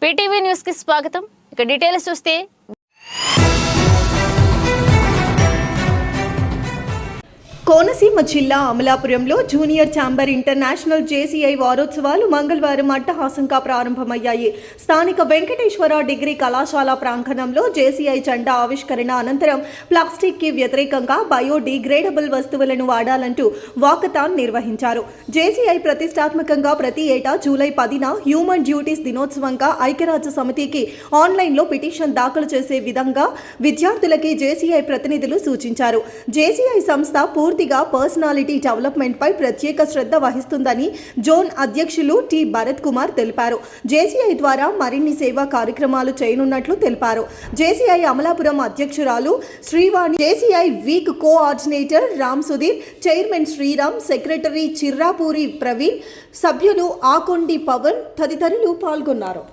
PTV news కి స్వాగతం. ఇక డీటెయిల్స్ చూస్తే కోనసీమ జిల్లా అమలాపురంలో జూనియర్ ఛాంబర్ ఇంటర్నేషనల్ జేసీఐ వారోత్సవాలు మంగళవారం అట్టహాసంగా ప్రారంభమయ్యాయి. స్థానిక వెంకటేశ్వర డిగ్రీ కళాశాల ప్రాంగణంలో జేసీఐ జెండా ఆవిష్కరణ అనంతరం ప్లాస్టిక్ కి వ్యతిరేకంగా బయోడిగ్రేడబుల్ వస్తువులను వాడాలంటూ వాకథాన్ నిర్వహించారు. జేసీఐ ప్రతిష్టాత్మకంగా ప్రతి ఏటా జూలై 10న హ్యూమన్ డ్యూటీస్ దినోత్సవంగా ఐక్యరాజ్య సమితికి ఆన్లైన్లో పిటిషన్ దాఖలు చేసే విధంగా విద్యార్థులకి జేసీఐ ప్రతినిధులు సూచించారు. జేసీఐ సంస్థ పూర్తిగా పర్సనాలిటీ డెవలప్మెంట్ పై ప్రత్యేక శ్రద్ధ వహిస్తుందని జోన్ అధ్యక్షులు టి భరత్ కుమార్ తెలిపారు. జేసీఐ ద్వారా మరిన్ని సేవా కార్యక్రమాలు చేయనున్నట్లు తెలిపారు. జేసీఐ అమలాపురం అధ్యక్షురాలు Srivani, JCI week coordinator Ram Sudheer, chairman Sriram, secretary Chirrapuri Praveen, సభ్యులు ఆకొండి పవన్ తదితరులు పాల్గొన్నారు.